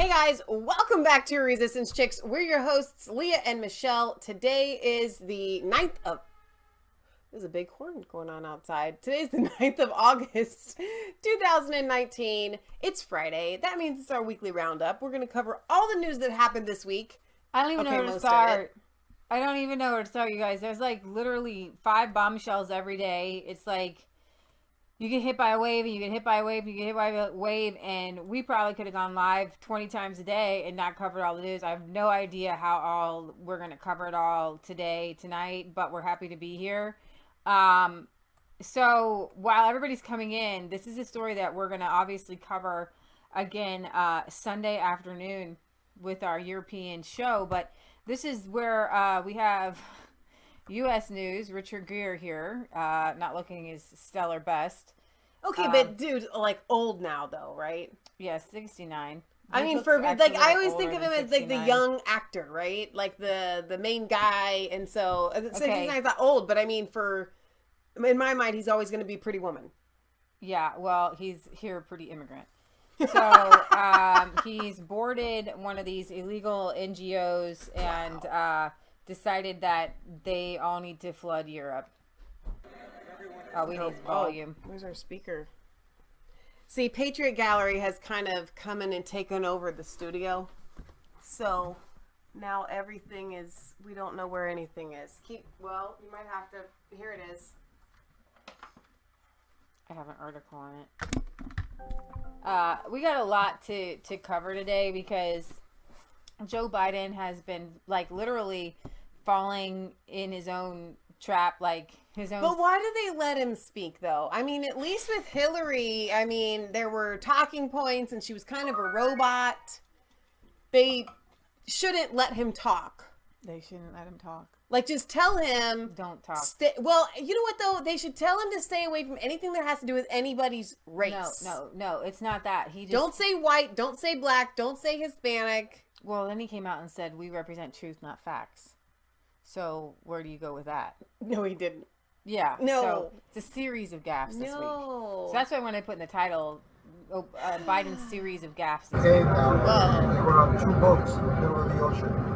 guys, welcome back to Resistance Chicks. We're your hosts, Leah and Michelle. Today is the 9th of... There's a big horn going on outside. Today's the 9th of August, 2019. It's Friday. That means it's our weekly roundup. We're going to cover all the news that happened this week. I don't even know where to start. I don't even know where to start, you guys. There's like literally 5 bombshells every day. It's like you get hit by a wave and you get hit by a wave and you get hit by a wave, and we probably could have gone live 20 times a day and not covered all the news. I have no idea how we're going to cover it all tonight, but we're happy to be here. So while everybody's coming in, this is a story that we're going to obviously cover again Sunday afternoon with our European show, but this is where we have U.S. News, Richard Gere here, not looking his stellar best. Okay, but dude, like old now though, right? Yeah, 69. I mean, for like, I always think of him as like the young actor, right? Like the main guy, and so 69 is not old, but I mean, in my mind, he's always going to be Pretty Woman. Yeah, well, he's here Pretty Immigrant. So he's boarded one of these illegal NGOs and decided that they all need to flood Europe. Oh, we need volume. Where's our speaker? See, Patriot Gallery has kind of come in and taken over the studio. So now everything is, we don't know where anything is. Well, you might have to, here it is. I have an article on it. We got a lot to cover today because Joe Biden has been like literally falling in his own trap, like his own. But why do they let him speak though? I mean, at least with Hillary, I mean, there were talking points and she was kind of a robot. They shouldn't let him talk. They shouldn't let him talk. Like, just tell him. Don't talk. Well, you know what, though? They should tell him to stay away from anything that has to do with anybody's race. No. It's not that. He just... Don't say white. Don't say black. Don't say Hispanic. Well, then he came out and said, we represent truth, not facts. So, where do you go with that? No, he didn't. Yeah. No. So, it's a series of gaffes this week. So, that's why when I put in the title, Biden's series of gaffes this week. We were on 2 boats in the middle of the ocean.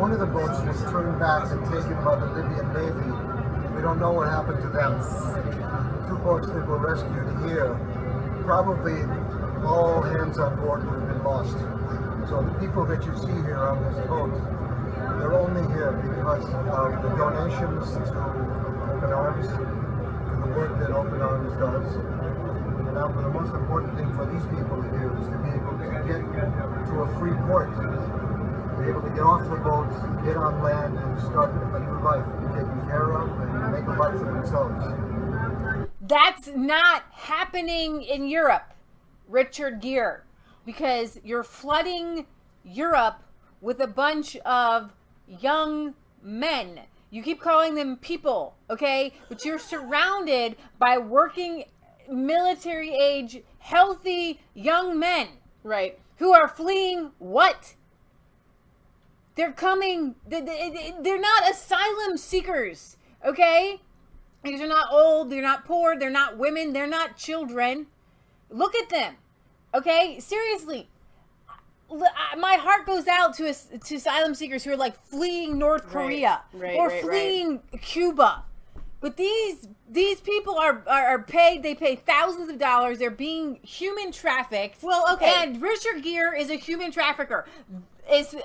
One of the boats was turned back and taken by the Libyan Navy. We don't know what happened to them. The 2 boats that were rescued here, probably all hands on board would have been lost. So the people that you see here on this boat, they're only here because of the donations to Open Arms, to the work that Open Arms does. And now for the most important thing for these people to do is to be able to get to a free port. Be able to get off the boat, get on land, and start a new life, be taken care of, and make a life for themselves. That's not happening in Europe, Richard Gere, because you're flooding Europe with a bunch of young men. You keep calling them people, okay? But you're surrounded by working military age, healthy young men. Right. Who are fleeing what? They're coming, they're not asylum seekers, okay? These are not old, they're not poor, they're not women, they're not children. Look at them, okay? Seriously, my heart goes out to asylum seekers who are like fleeing North Korea or fleeing Cuba. But these people are paid. They pay thousands of dollars. They're being human trafficked. Well, okay. And Richard Gere is a human trafficker.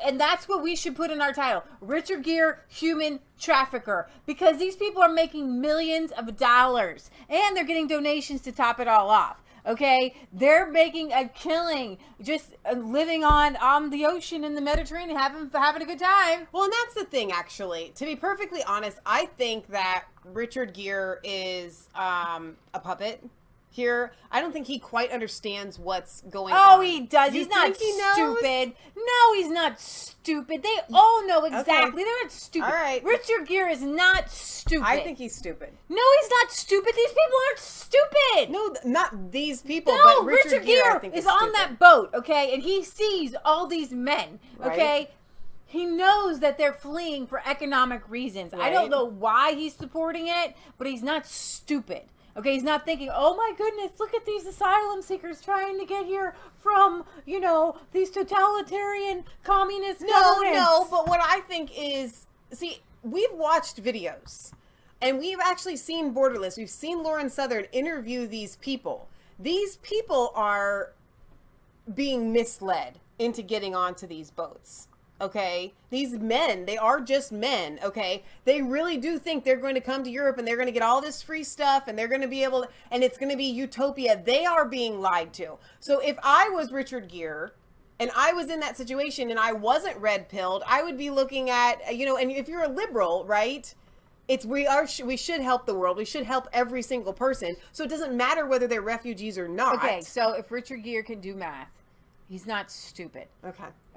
And that's what we should put in our title. Richard Gere, human trafficker. Because these people are making millions of dollars. And they're getting donations to top it all off. Okay? They're making a killing just living on the ocean in the Mediterranean, having a good time. Well, and that's the thing, actually. To be perfectly honest, I think that Richard Gere is a puppet here. I don't think he quite understands what's going on. Oh, he does. He's not stupid. No, he's not stupid. They all know exactly. Okay. They're not stupid. All right. Richard Gere is not stupid. I think he's stupid. No, he's not stupid. These people aren't stupid. No, not these people, no, but Richard Gere I think is on that boat, okay? And he sees all these men, okay? Right. He knows that they're fleeing for economic reasons. Right. I don't know why he's supporting it, but he's not stupid. Okay, he's not thinking, oh my goodness, look at these asylum seekers trying to get here from, these totalitarian communist governments. No, but what I think is, see, we've watched videos and we've actually seen Borderless. We've seen Lauren Southern interview these people. These people are being misled into getting onto these boats. Okay, these men, they are just men. Okay, they really do think they're going to come to Europe and they're going to get all this free stuff and they're going to be able to, and it's going to be utopia. They are being lied to. So if I was Richard Gere and I was in that situation and I wasn't red pilled, I would be looking at, and if you're a liberal, right? We should help the world. We should help every single person. So it doesn't matter whether they're refugees or not. Okay, so if Richard Gere can do math, he's not stupid.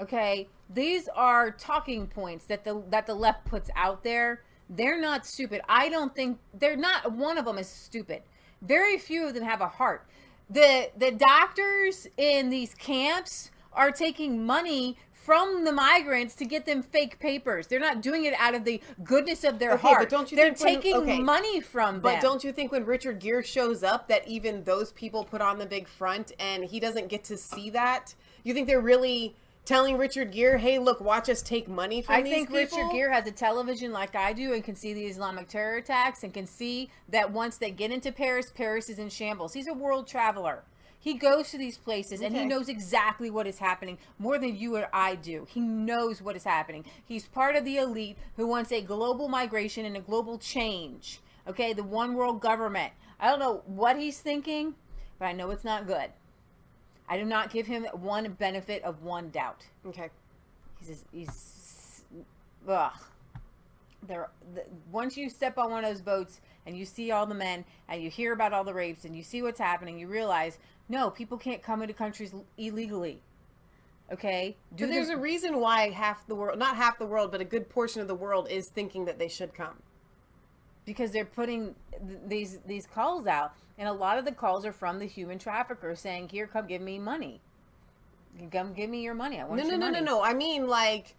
Okay, these are talking points that the left puts out there. They're not stupid. I don't think they're not. One of them is stupid. Very few of them have a heart. The doctors in these camps are taking money from the migrants to get them fake papers. They're not doing it out of the goodness of their heart. But don't you They're think taking money from them. But don't you think when Richard Gere shows up that even those people put on the big front and he doesn't get to see that? You think they're really telling Richard Gere, hey, look, watch us take money from these people? I think Richard Gere has a television like I do and can see the Islamic terror attacks and can see that once they get into Paris, Paris is in shambles. He's a world traveler. He goes to these places and he knows exactly what is happening more than you or I do. He knows what is happening. He's part of the elite who wants a global migration and a global change. Okay, the one world government. I don't know what he's thinking, but I know it's not good. I do not give him one benefit of one doubt. Okay. Once you step on one of those boats and you see all the men and you hear about all the rapes and you see what's happening, you realize, no, people can't come into countries illegally. Okay? But there's a reason why half the world, not half the world, but a good portion of the world is thinking that they should come. Because they're putting these calls out. And a lot of the calls are from the human traffickers saying, here, come give me money. Come give me your money. I want your money. No. I mean, like,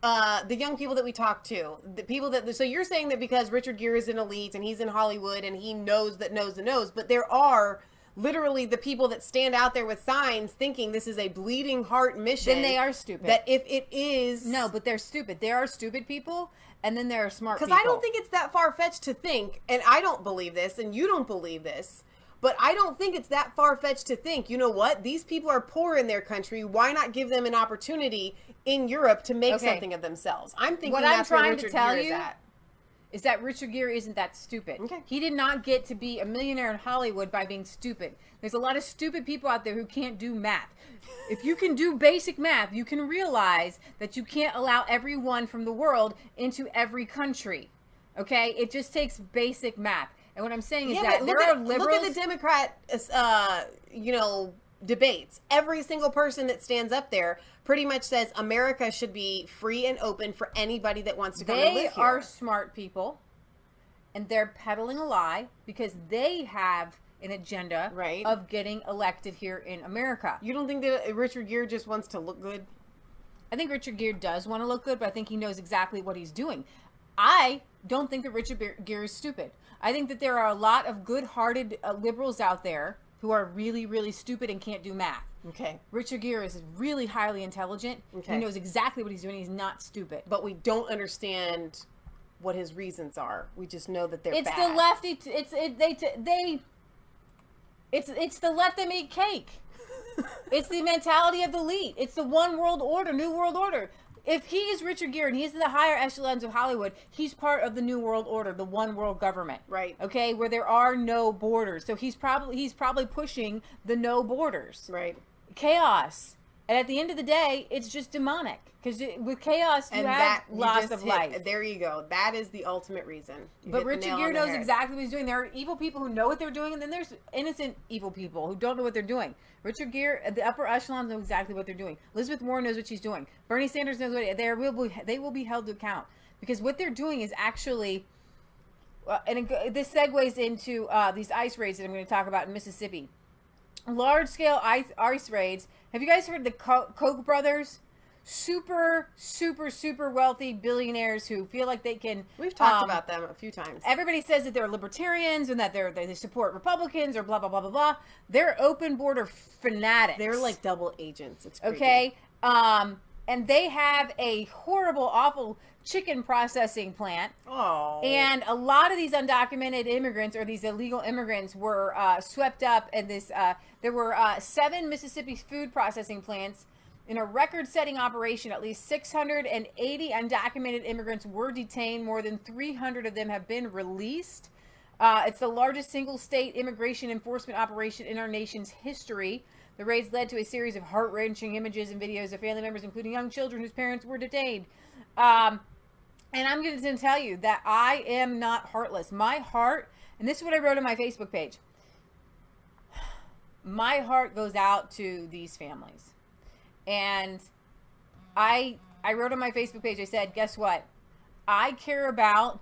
the young people that we talk to, the people that, so you're saying that because Richard Gere is an elite and he's in Hollywood and he knows that knows that knows, but there are literally the people that stand out there with signs thinking this is a bleeding heart mission. Then they are stupid. That if it is... No, but they're stupid. There are stupid people, and then there are smart people. Because I don't think it's that far-fetched to think, and I don't believe this, and you don't believe this, but I don't think it's that far-fetched to think, you know what? These people are poor in their country. Why not give them an opportunity in Europe to make something of themselves? I'm thinking what that's I'm where trying Richard to tell Gere you is at. Is that Richard Gere isn't that stupid. Okay. He did not get to be a millionaire in Hollywood by being stupid. There's a lot of stupid people out there who can't do math. If you can do basic math, you can realize that you can't allow everyone from the world into every country. Okay? It just takes basic math. And what I'm saying is that there are liberals... Look at the Democrat, debates. Every single person that stands up there pretty much says America should be free and open for anybody that wants to come and live here. They are smart people, and they're peddling a lie because they have an agenda of getting elected here in America. You don't think that Richard Gere just wants to look good? I think Richard Gere does want to look good, but I think he knows exactly what he's doing. I don't think that Richard Gere is stupid. I think that there are a lot of good-hearted liberals out there who are really, really stupid and can't do math. Okay. Richard Gere is really highly intelligent. Okay. He knows exactly what he's doing. He's not stupid. But we don't understand what his reasons are. We just know that they're bad. It's the lefty. It's the let them eat cake. It's the mentality of the elite. It's the one world order, new world order. If he is Richard Gere and he's in the higher echelons of Hollywood, he's part of the new world order, the one world government. Right. Okay, where there are no borders. So he's probably pushing the no borders. Right. Chaos. And at the end of the day, it's just demonic. Because with chaos, you have loss of life. There you go. That is the ultimate reason. But Richard Gere knows exactly what he's doing. There are evil people who know what they're doing, and then there's innocent evil people who don't know what they're doing. Richard Gere, the upper echelons know exactly what they're doing. Elizabeth Warren knows what she's doing. Bernie Sanders knows what they will be held to account. Because what they're doing is actually, this segues into these ICE raids that I'm going to talk about in Mississippi. Large-scale ICE raids. Have you guys heard the Koch brothers? super, super, super wealthy billionaires who feel like they can. We've talked about them a few times. Everybody says that they're libertarians and that they support Republicans or blah blah blah blah blah. They're open border fanatics. They're like double agents. It's creepy. Okay. And they have a horrible, awful chicken processing plant. Oh. And a lot of these undocumented immigrants or these illegal immigrants were swept up in this. There were 7 Mississippi food processing plants. In a record-setting operation, at least 680 undocumented immigrants were detained. More than 300 of them have been released. It's the largest single-state immigration enforcement operation in our nation's history. The raids led to a series of heart-wrenching images and videos of family members, including young children whose parents were detained. And I'm going to tell you that I am not heartless. My heart, and this is what I wrote on my Facebook page. My heart goes out to these families. And I wrote on my Facebook page, I said, guess what? I care about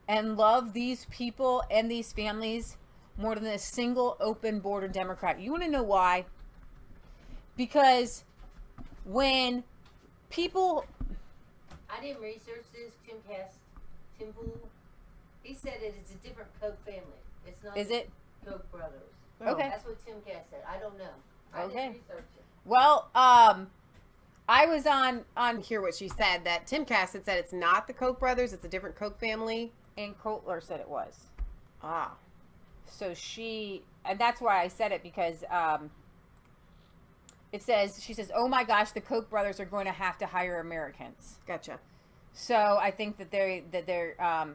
and love these people and these families more than a single open border Democrat. You want to know why? Because when people... I didn't research this. Tim Pool, he said it is a different Koch family. It's not Is it? Koch brothers. Okay. That's what Tim Cass said. I don't know. I Okay. didn't research it. Well, I was on Hear what she said, that Tim Cass had said it's not the Koch brothers, it's a different Koch family. and Kotler said it was. Ah. So and that's why I said it, because she says, oh my gosh, the Koch brothers are going to have to hire Americans. Gotcha. So I think that they're I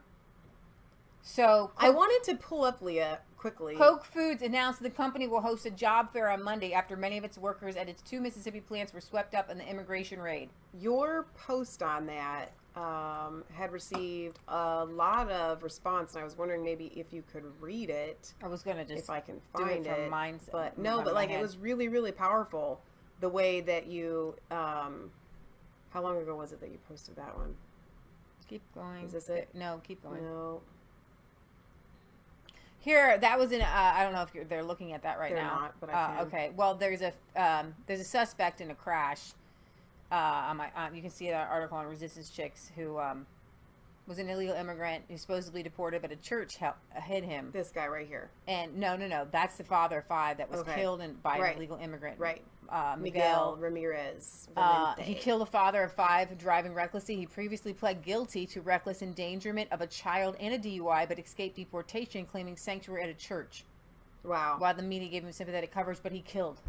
wanted to pull up, Leah, quickly. Koch Foods announced the company will host a job fair on Monday after many of its workers at its 2 Mississippi plants were swept up in the immigration raid. Your post on that had received a lot of response, and I was wondering maybe if you could read it. I was gonna just if I can do find it from it. mine, But from no, my but like head. it was really, really powerful. The way that you, how long ago was it that you posted that one? Keep going. Is this it? No, keep going. No, Here, that was in. I don't know if they're looking at that right they're now. not, but I can. Okay. Well, there's a suspect in a crash. You can see that article on Resistance Chicks who was an illegal immigrant who's supposedly deported, but a church hid him. This guy right here. And no, that's the father of 5 that was Okay. killed by Right. an illegal immigrant. Right. Miguel. Ramirez. He killed a father of 5 driving recklessly. He previously pled guilty to reckless endangerment of a child and a DUI, but escaped deportation, claiming sanctuary at a church. Wow. While the media gave him sympathetic coverage, but he killed.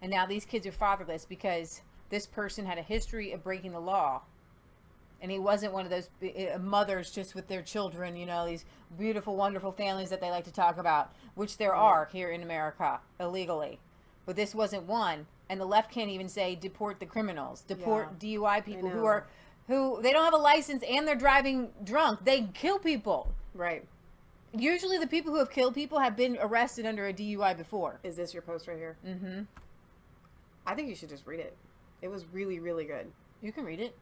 And now these kids are fatherless because this person had a history of breaking the law. And he wasn't one of those mothers just with their children, these beautiful, wonderful families that they like to talk about, which there are here in America illegally. But this wasn't one. And the left can't even say deport the criminals, deport DUI people who they don't have a license and they're driving drunk. They kill people. Right. Usually the people who have killed people have been arrested under a DUI before. Is this your post right here? Mm-hmm. I think you should just read it. It was really, really good. You can read it.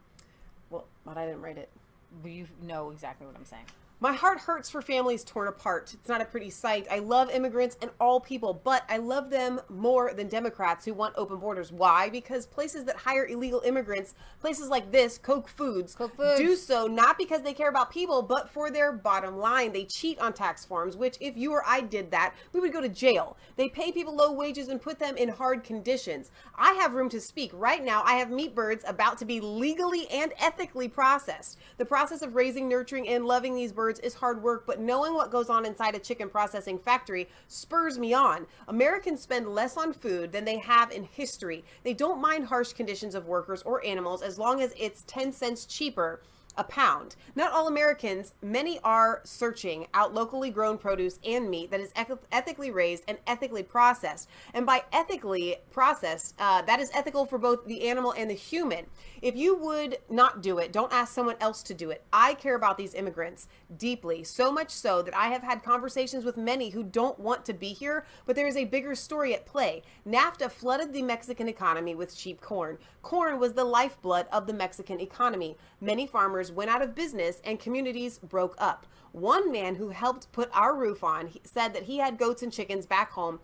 Well, but I didn't write it. You know exactly what I'm saying. My heart hurts for families torn apart. It's not a pretty sight. I love immigrants and all people, but I love them more than Democrats who want open borders. Why? Because places that hire illegal immigrants, places like this, Koch Foods, do so not because they care about people, but for their bottom line. They cheat on tax forms, which if you or I did that, we would go to jail. They pay people low wages and put them in hard conditions. I have room to speak. Right now, I have meat birds about to be legally and ethically processed. The process of raising, nurturing, and loving these birds is hard work, but knowing what goes on inside a chicken processing factory spurs me on. Americans spend less on food than they have in history. They don't mind harsh conditions of workers or animals as long as it's 10 cents cheaper a pound. Not all Americans, many are searching out locally grown produce and meat that is ethically raised and ethically processed. And by ethically processed, that is ethical for both the animal and the human. If you would not do it, don't ask someone else to do it. I care about these immigrants deeply, so much so that I have had conversations with many who don't want to be here, but there is a bigger story at play. NAFTA flooded the Mexican economy with cheap corn. Corn was the lifeblood of the Mexican economy. Many farmers went out of business and communities broke up. One man who helped put our roof on said that he had goats and chickens back home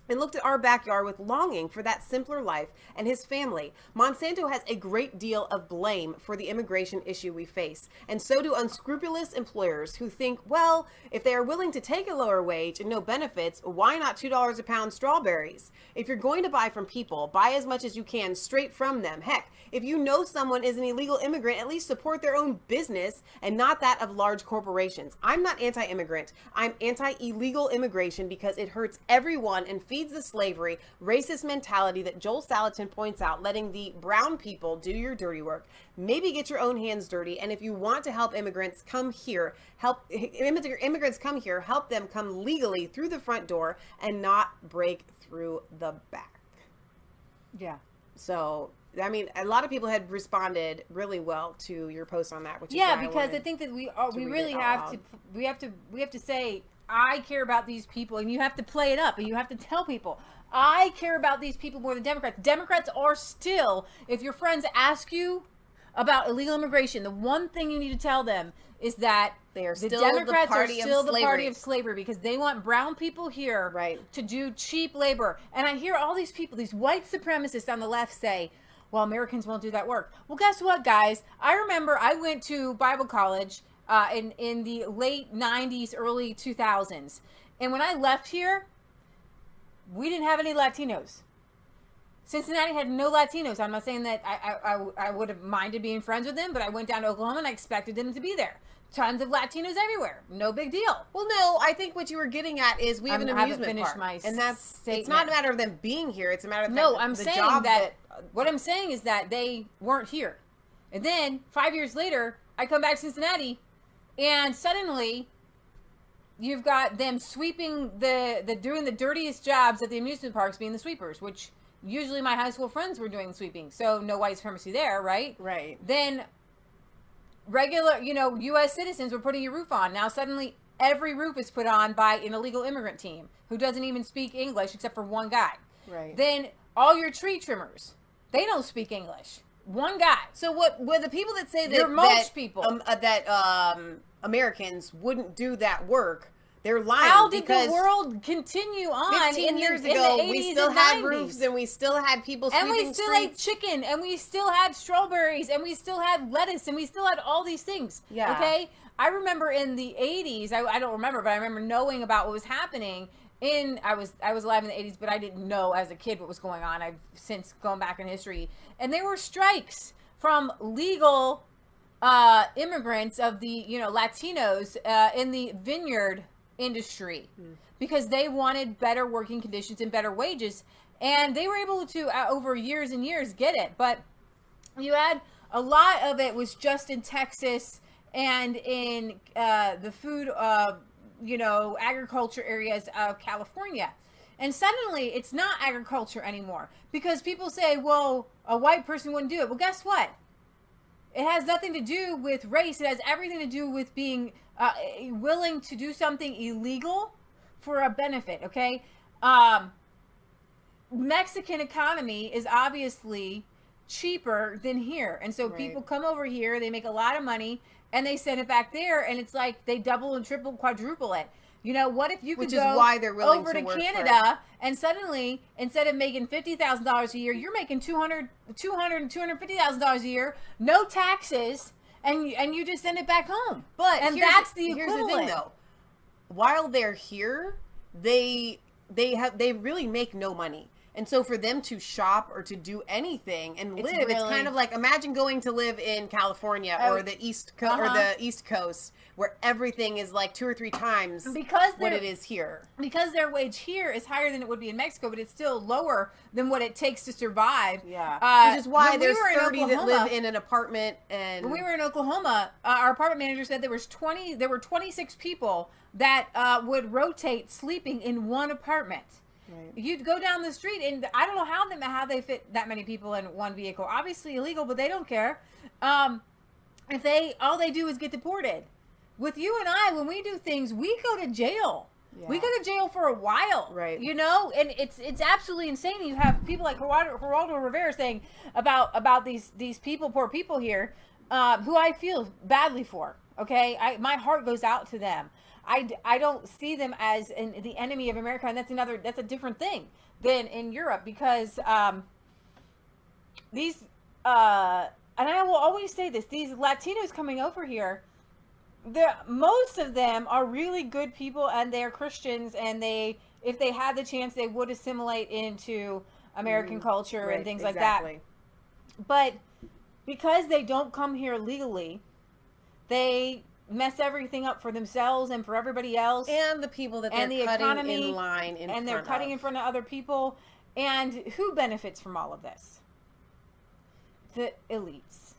and looked at our backyard with longing for that simpler life and his family. Monsanto has a great deal of blame for the immigration issue we face, and so do unscrupulous employers who think, well, if they are willing to take a lower wage and no benefits, why not $2 a pound strawberries? If you're going to buy from people, buy as much as you can straight from them. Heck, if you know someone is an illegal immigrant, at least support their own business and not that of large corporations. I'm not anti-immigrant. I'm anti-illegal immigration because it hurts everyone and feeds the slavery, racist mentality that Joel Salatin points out, letting the brown people do your dirty work. Maybe get your own hands dirty. And if you want to help immigrants come here, help them come legally through the front door and not break through the back. Yeah. So, I mean, a lot of people had responded really well to your post on that, which is because I think that we really have to say, I care about these people, and you have to play it up, and you have to tell people, I care about these people more than Democrats. Democrats are still, if your friends ask you about illegal immigration, the one thing you need to tell them is that they are the still Democrats the party are still of the slavery. party of slavery because they want brown people here to do cheap labor. And I hear all these people, these white supremacists on the left say, well, Americans won't do that work. Well, guess what, guys? I remember I went to Bible college in the late 90s, early 2000s. And when I left here, we didn't have any Latinos. Cincinnati had no Latinos. I'm not saying that I would have minded being friends with them, but I went down to Oklahoma and I expected them to be there. Tons of Latinos everywhere. No big deal. Well, no, I think what you were getting at is we have an amusement park. And it's not a matter of them being here. It's a matter of I'm saying that what I'm saying is that they weren't here. And then 5 years later, I come back to Cincinnati and suddenly you've got them sweeping doing the dirtiest jobs at the amusement parks, being the sweepers, which usually my high school friends were doing sweeping. So no white supremacy there, right? Right. Then regular, U.S. citizens were putting your roof on. Now suddenly every roof is put on by an illegal immigrant team who doesn't even speak English except for one guy. Right. Then all your tree trimmers, they don't speak English. One guy. So what the people that say that Americans wouldn't do that work, they're lying. How did the world continue on? 15 years ago, we still had roofs and we still had people sweeping streets. And we still ate chicken and we still had strawberries and we still had lettuce and we still had all these things. Yeah. Okay? I remember in the 80s, I don't remember, but I remember knowing about what was happening. I was alive in the 80s, but I didn't know as a kid what was going on. I've since gone back in history. And there were strikes from legal immigrants of the, Latinos in the vineyard industry because they wanted better working conditions and better wages. And they were able to, over years and years, get it. But you had a lot of it was just in Texas and in the food, agriculture areas of California. And suddenly it's not agriculture anymore because people say, well, a white person wouldn't do it. Well, guess what? It has nothing to do with race. It has everything to do with being willing to do something illegal for a benefit, okay? Mexican economy is obviously cheaper than here. And so people come over here, they make a lot of money, and they send it back there, and it's like they double and triple, quadruple it. What if you could go why they're willing over to to work Canada and suddenly, instead of making $50,000 a year, you're making $200,000 and $250,000 a year, no taxes, and you just send it back home. But that's the equivalent. Here's the thing, though. While they're here, they really make no money. And so for them to shop or to do anything and live, it's kind of like, imagine going to live in California or the East Coast where everything is like 2 or 3 times what it is here. Because their wage here is higher than it would be in Mexico, but it's still lower than what it takes to survive. Yeah. Which is why there's 30 that live in an apartment. And when we were in Oklahoma, our apartment manager said there were 26 people that would rotate sleeping in one apartment. Right. You'd go down the street, and I don't know how they fit that many people in one vehicle. Obviously illegal, but they don't care. If all they do is get deported. With you and I, when we do things, we go to jail. Yeah. We go to jail for a while, right? And it's absolutely insane. You have people like Geraldo Rivera saying about these people, poor people here. who I feel badly for. Okay, my heart goes out to them. I don't see them as the enemy of America, and that's a different thing than in Europe, because these and I will always say this, these Latinos coming over here, most of them are really good people, and they're Christians, and if they had the chance, they would assimilate into American culture and things like that. But because they don't come here legally, they mess everything up for themselves and for everybody else, and the people that they're cutting in line in front of. And they're cutting in front of other people. And who benefits from all of this? The elites,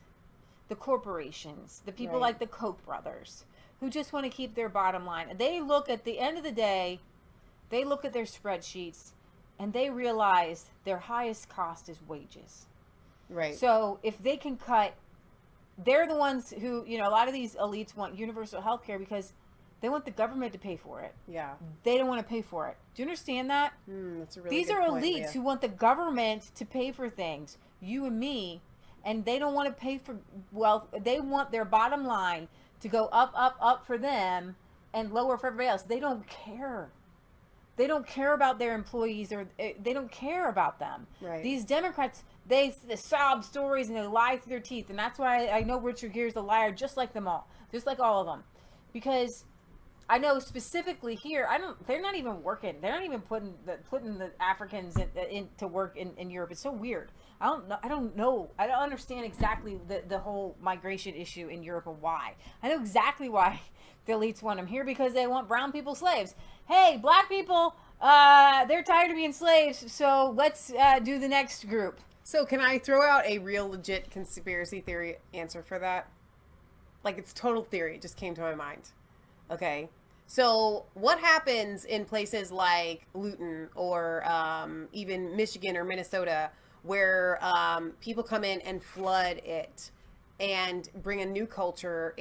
the corporations, the people like the Koch brothers, who just want to keep their bottom line. They look at the end of the day, they look at their spreadsheets, and they realize their highest cost is wages. Right. So if they can cut, they're the ones who, a lot of these elites want universal health care because they want the government to pay for it. Yeah. They don't want to pay for it. Do you understand that? That's a really These good are point, elites Leah. who want the government to pay for things, you and me, and they don't want to pay for wealth. They want their bottom line to go up, up, up for them and lower for everybody else. They don't care. They don't care about their employees, or they don't care about them. Right. These Democrats, they sob stories and they lie through their teeth. And that's why I know Richard Gere's a liar, just like them all. Just like all of them. Because I know specifically here, they're not even working. They're not even putting the Africans to work in Europe. It's so weird. I don't know. I don't understand exactly the whole migration issue in Europe and why. I know exactly why the elites want them here, because they want brown people slaves. Hey, black people, they're tired of being slaves, so let's do the next group. So can I throw out a real legit conspiracy theory answer for that? Like, it's total theory. It just came to my mind. Okay. So what happens in places like Luton or even Michigan or Minnesota, where people come in and flood it and bring a new culture,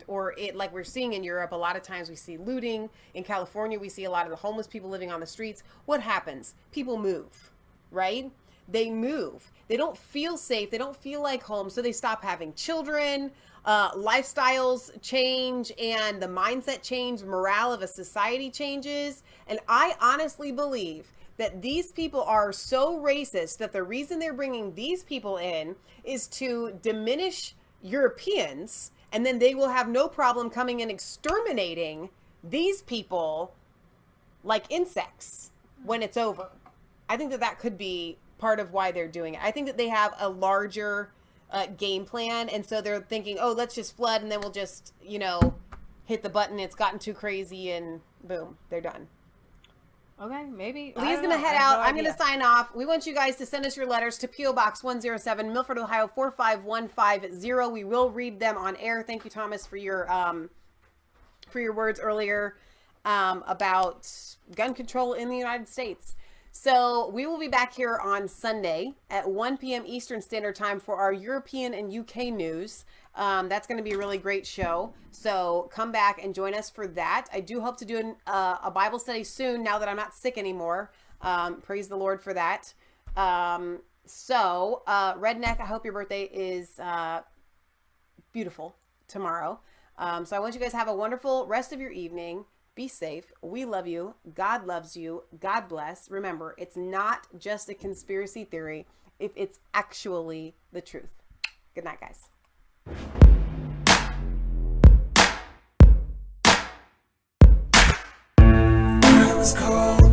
or it, like we're seeing in Europe, a lot of times we see looting. In California, we see a lot of the homeless people living on the streets. What happens? People move, right? They move. They don't feel safe. They don't feel like home. So they stop having children. Lifestyles change, and the mindset change. Morale of a society changes. And I honestly believe that these people are so racist that the reason they're bringing these people in is to diminish Europeans, and then they will have no problem coming and exterminating these people like insects when it's over. I think that could be part of why they're doing it. I think that they have a larger game plan, and so they're thinking, oh, let's just flood, and then we'll just, hit the button. It's gotten too crazy, and boom, they're done. Okay, maybe. Lee's going to head out. I'm going to sign off. We want you guys to send us your letters to P.O. Box 107, Milford, Ohio 45150. We will read them on air. Thank you, Thomas, for your words earlier about gun control in the United States. So we will be back here on Sunday at 1 p.m. Eastern Standard Time for our European and UK news. That's going to be a really great show. So come back and join us for that. I do hope to do a Bible study soon, now that I'm not sick anymore. Praise the Lord for that. Redneck, I hope your birthday is beautiful tomorrow. So I want you guys to have a wonderful rest of your evening. Be safe. We love you. God loves you. God bless. Remember, it's not just a conspiracy theory if it's actually the truth. Good night, guys. I was cold.